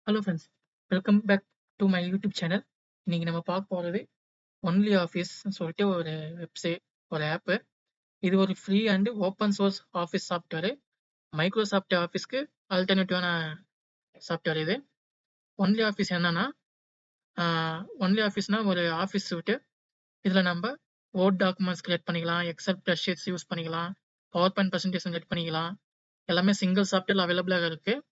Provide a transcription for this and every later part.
Hello friends, welcome back to my YouTube channel. இன்னைக்கு நம்ம பார்க்க போகிறது ஒன்லி ஆஃபீஸ்ன்னு சொல்லிட்டு ஒரு வெப்சைட், ஒரு ஆப்பு. இது ஒரு free and open source office software. Microsoft ஆஃபீஸ்க்கு ஆல்டர்னேட்டிவான சாஃப்ட்வேர் இது. ஒன்லி ஆஃபீஸ் என்னன்னா, ஒன்லி ஆஃபீஸ்னா ஒரு ஆஃபீஸ் சூட்டு. இதில் நம்ம வேர்ட் டாக்குமெண்ட்ஸ் கிரியேட் பண்ணிக்கலாம், எக்ஸல் ஸ்ப்ரெட்ஷீட்ஸ் யூஸ் பண்ணிக்கலாம், பவர் பாயிண்ட் ப்ரெசன்டேஷன் கிரியேட் பண்ணிக்கலாம். எல்லாமே சிங்கிள் சாஃப்ட்வேர் அவைலபிளாக இருக்குது.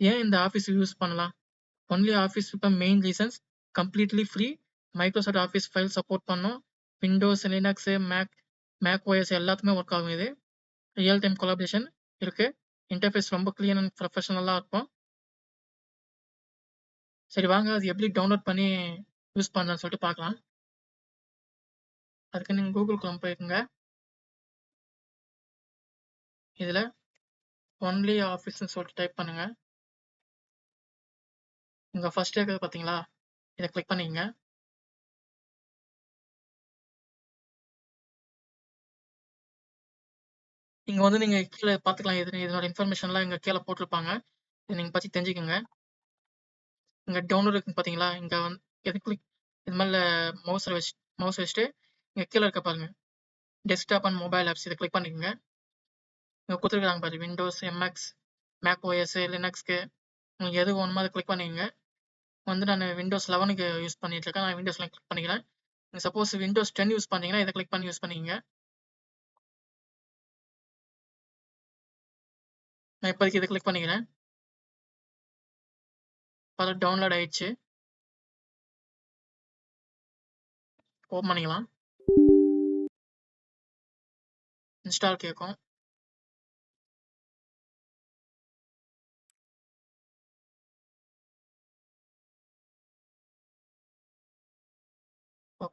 ஏன் இந்த ஆஃபீஸ் யூஸ் பண்ணலாம்? ஒன்லி ஆஃபீஸ் இப்போ main reasons completely free. Microsoft office file support பண்ணோம். விண்டோஸ், லினக்ஸு, மேக் ஓஎஸ் எல்லாத்துக்குமே ஒர்க் ஆகும் இது. ரியல் டைம் கொலாபரேஷன் இருக்கு. இன்டர்ஃபேஸ் ரொம்ப கிளியர் அண்ட் ப்ரொஃபஷனலாக இருக்கும். சரி, வாங்க அது எப்படி டவுன்லோட் பண்ணி யூஸ் பண்ணலாம்னு சொல்லிட்டு பார்க்கலாம். அதுக்கு நீங்கள் கூகுள் குரோம் போயிருக்குங்க. இதில் ஒன்லி ஆஃபீஸ்ன்னு சொல்லிட்டு டைப் பண்ணுங்க. இங்கே ஃபர்ஸ்ட் இருக்கிறது பார்த்தீங்களா, இதை கிளிக் பண்ணிக்கங்க. இங்கே வந்து நீங்கள் கீழே பார்த்துக்கலாம், இதனோட இன்ஃபர்மேஷன்லாம் இங்கே கீழே போட்டிருப்பாங்க. இதை நீங்கள் பற்றி தெரிஞ்சுக்கோங்க. இங்கே டவுன்லோட் இருக்குன்னு பார்த்தீங்களா, இங்கே வந்து எது கிளிக் இது மேலே மவுஸ் வச்சுட்டு இங்கே கீழே இருக்க பாருங்க, டெஸ்க்டாப் அண்ட் மொபைல் ஆப்ஸ், இதை கிளிக் பண்ணிக்கோங்க. இங்கே கொடுத்துருக்காங்க பாரு, விண்டோஸ், எம்எக்ஸ், மேக் ஓஎஸ், லினக்ஸ்க்கு உங்களுக்கு எது வேணுமோ அதை கிளிக் பண்ணிக்கோங்க. வந்து நான் விண்டோஸ் 11க்கு யூஸ் பண்ணிட்டு இருக்கேன். நான் விண்டோஸ் 11 கிளிக் பண்ணிக்கிறேன். நீங்கள் சப்போஸ் விண்டோஸ் 10 யூஸ் பண்ணீங்கன்னா இதை கிளிக் பண்ணி யூஸ் பண்ணிக்கோங்க. நான் இப்போதைக்கு இதை கிளிக் பண்ணிக்கிறேன். பார்த்து டவுன்லோட் ஆயிடுச்சு. ஓப்பன் பண்ணிக்கலாம். இன்ஸ்டால் கேட்கும்.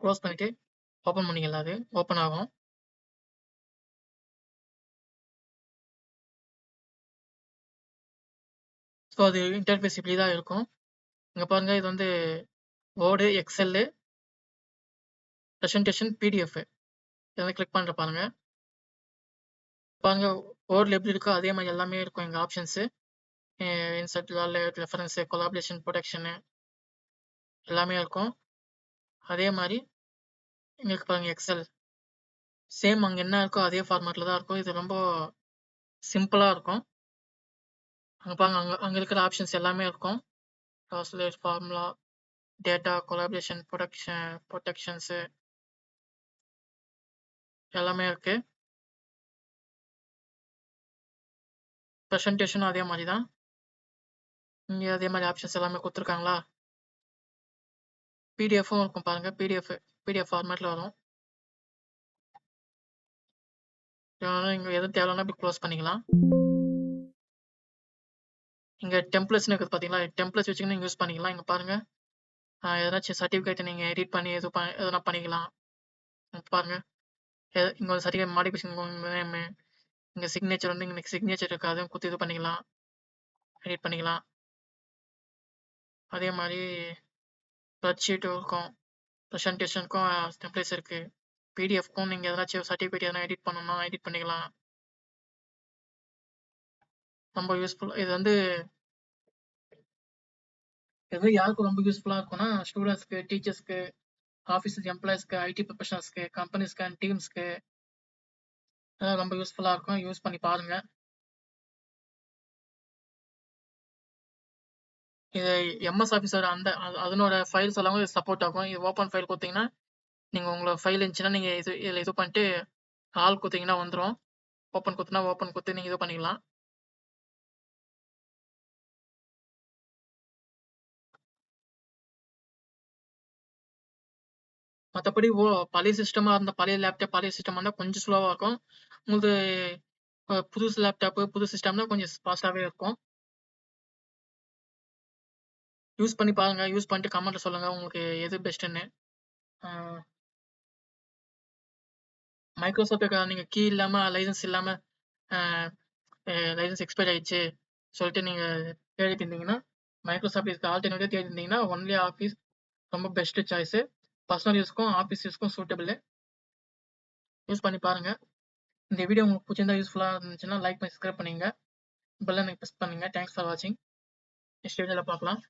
க்ளோஸ் பண்ணிட்டு ஓப்பன் பண்ணிக்கலாம். அது ஓப்பன் ஆகும். ஸோ அது இன்டர்ஃபேஸ் இப்படி தான் இருக்கும். இங்கே பாருங்க, இது வந்து வேர்டு, எக்ஸெல்லு, ப்ரெசன்டேஷன், பிடிஎஃப் இதெல்லாம் கிளிக் பண்ணுற பாருங்க. பாருங்க, வேர்டில் எப்படி இருக்கோ அதே மாதிரி எல்லாமே இருக்கும். எங்கள் options insert, reference, collaboration, protection எல்லாமே இருக்கும். அதே மாதிரி எங்களுக்கு பாருங்க, எக்ஸல் சேம் அங்கே என்ன இருக்கோ அதே ஃபார்மேட்டில் தான் இருக்கும். இது ரொம்ப சிம்பிளாக இருக்கும். அங்கே பாருங்க, அங்கே இருக்கிற ஆப்ஷன்ஸ் எல்லாமே இருக்கும். ட்ரான்ஸ்லேட், ஃபார்முலா, டேட்டா, கொலாபரேஷன், ப்ரொடெக்ஷன்ஸு எல்லாமே இருக்கு. ப்ரெசன்டேஷனும் அதே மாதிரி தான். இங்கே அதே மாதிரி ஆப்ஷன்ஸ் எல்லாமே கொடுத்துருக்காங்களா. பிடிஎஃப்பும் இருக்கும் பாருங்க. பிடிஎஃப் ஃபார்மேட்டில் வரும். இங்கே எதுவும் தேவைன்னா இப்படி க்ளோஸ் பண்ணிக்கலாம். இங்கே டெம்ப்ளேட்ஸ்னு இருக்குது பார்த்தீங்களா, டெம்ப்ளேட்ஸ் வச்சுக்கின்னு நீங்கள் யூஸ் பண்ணிக்கலாம். இங்கே பாருங்க, எதனாச்சும் சர்டிஃபிகேட்டை நீங்கள் எடிட் பண்ணி எதனா பண்ணிக்கலாம். பாருங்க, இங்கே ஒரு சர்டிஃபிகேட் மாடிஃபிகேஷன் நேமு, இங்கே சிக்னேச்சர் வந்து இங்கே சிக்னேச்சர் இருக்குது, அதுவும் கொடுத்து இது பண்ணிக்கலாம், எடிட் பண்ணிக்கலாம். அதே மாதிரி ஸ்ப்ரெட்ஷீட்டும் இருக்கும், ப்ரெசன்டேஷனுக்கும் டெம்ப்ளேட்ஸ் இருக்குது, பிடிஎஃப்க்கும் நீங்கள் எதனாச்சும் சர்டிஃபிகேட் எதனா எடிட் பண்ணணும்னா எடிட் பண்ணிக்கலாம். ரொம்ப யூஸ்ஃபுல். இது வந்து எது யாருக்கு ரொம்ப யூஸ்ஃபுல்லாக இருக்கும்னா, ஸ்டூடெண்ட்ஸ்க்கு, டீச்சர்ஸ்க்கு, ஆஃபீஸ் எம்ப்ளாயிஸ்க்கு, ஐடி ப்ரொஃபஷனல்ஸ்க்கு, கம்பெனிஸ்க்கு அண்ட் டீம்ஸ்க்கு ரொம்ப யூஸ்ஃபுல்லாக இருக்கும். யூஸ் பண்ணி பாருங்க. இது எம்எஸ் ஆஃபீஸோட அதனோட ஃபைல்ஸ் எல்லாமே சப்போர்ட் ஆகும். இது ஓப்பன் ஃபைல் கொடுத்தீங்கன்னா, நீங்கள் உங்களோட ஃபைல் இருந்துச்சுன்னா நீங்கள் இதில் இது பண்ணிட்டு ஆல் கொடுத்தீங்கன்னா வந்துடும். ஓப்பன் கொடுத்து நீங்கள் இது பண்ணிக்கலாம். மற்றபடி பழைய சிஸ்டமாக இருந்தால், பழைய லேப்டாப், பழைய சிஸ்டமாக இருந்தால் கொஞ்சம் ஸ்லோவாக இருக்கும். உங்களுக்கு புதுசு லேப்டாப்பு, புது சிஸ்டம்னா கொஞ்சம் ஃபாஸ்ட்டாகவே இருக்கும். யூஸ் பண்ணி பாருங்க. யூஸ் பண்ணிட்டு கமெண்ட்டில் சொல்லுங்கள் உங்களுக்கு எது பெஸ்ட்டுன்னு. மைக்ரோசாஃப்ட் நீங்கள் கீ இல்லாமல், லைசன்ஸ் இல்லாமல், லைசன்ஸ் எக்ஸ்பைர் ஆயிடுச்சு சொல்லிட்டு நீங்கள் தேடிட்டு இருந்தீங்கன்னா, மைக்ரோசாஃப்ட் இதுக்கு ஆல்டர்னேட்டிவ் தேடி இருந்தீங்கன்னா ஒன்லி ஆஃபீஸ் ரொம்ப பெஸ்ட்டு சாய்ஸு. பர்சனல் யூஸ்க்கும் ஆஃபீஸ் யூஸ்க்கும் சூட்டபிள். யூஸ் பண்ணி பாருங்கள். இந்த வீடியோ உங்களுக்கு பிடிச்சிருந்தா, யூஸ்ஃபுல்லாக இருந்துச்சுன்னா லைக் பண்ணி சப்ஸ்கிரைப் பண்ணிங்க. பெல் ஐகானை ப்ரெஸ் பண்ணுங்க. தேங்க்ஸ் ஃபார் வாட்சிங். நெக்ஸ்ட் வீடியோல பார்க்கலாம்.